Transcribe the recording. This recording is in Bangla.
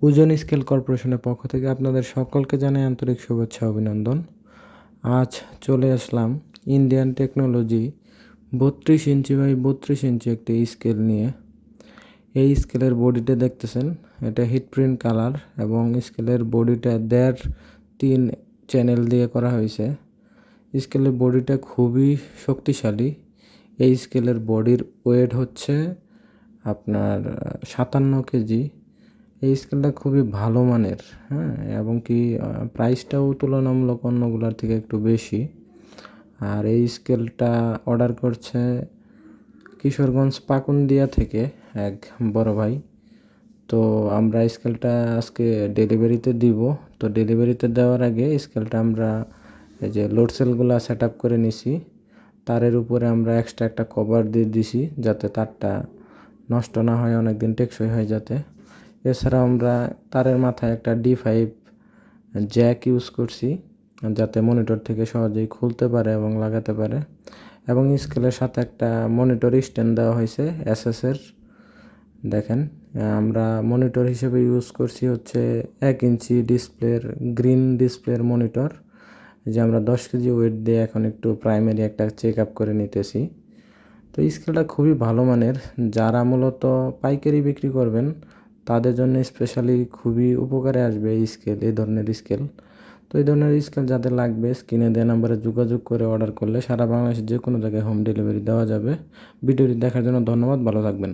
ওজন স্কেল কর্পোরেশনের পক্ষ থেকে আপনাদের সকলকে জানাই আন্তরিক শুভেচ্ছা অভিনন্দন। আজ চলে আসলাম ইন্ডিয়ান টেকনোলজি 32 ইঞ্চি বাই 32 ইঞ্চি একটি স্কেল নিয়ে। এই স্কেলের বডিটা দেখতেছেন, এটা হিট প্রিন্ট কালার এবং স্কেলের বডিটা 1.5-3 চ্যানেল দিয়ে করা হয়েছে। স্কেলের বডিটা খুবই শক্তিশালী। এই স্কেলের বডির ওয়েট হচ্ছে আপনার 57 কেজি। এই স্কেলটা খুবই ভালো মানের, এবং কি প্রাইসটাও তুলনামূলক অন্যগুলোর থেকে একটু বেশি। আর এই স্কেলটা অর্ডার করছে কিশোরগঞ্জ পাকুন্দিয়া থেকে এক বড় ভাই। তো আমরা স্কেলটা আজকে ডেলিভারিতে দিব। তো ডেলিভারিতে দেওয়ার আগে স্কেলটা আমরা এই যে লোড সেলগুলো সেট আপ করে নিছি। তারের উপরে আমরা এক্সট্রা একটা কভার দিয়ে দিছি যাতে তারটা নষ্ট না হয়, অনেকদিন টেকসই হয় যাতে। এছাড়াও আমরা তারের মাথায় একটা D5 জ্যাক ইউজ করছি যাতে মনিটর থেকে সহজেই খুলতে পারে এবং লাগাতে পারে। এবং স্কেলের সাথে একটা মনিটর স্ট্যান্ড দেওয়া হয়েছে এসএসের। দেখেন, আমরা মনিটর হিসেবে ইউজ করছি হচ্ছে 1 ইঞ্চি ডিসপ্লের গ্রিন ডিসপ্লের মনিটর। যে আমরা 10 কেজি ওয়েট দিয়ে এখন একটু প্রাইমারি একটা চেক আপ করে নিতেছি। তো স্কেলটা খুবই ভালো মানের। যারা মূলত পাইকারি বিক্রি করবেন তাদের জন্য স্পেশালি খুবই উপকারে আসবে এই স্কেল, এই ধরনের স্কেল। তো এই ধরনের স্কেল যাদের লাগবে স্ক্রিনে দেওয়া নাম্বারে যোগাযোগ করে অর্ডার করলে সারা বাংলাদেশের যে কোনো জায়গায় হোম ডেলিভারি দেওয়া যাবে। ভিডিওটি দেখার জন্য ধন্যবাদ, ভালো থাকবেন।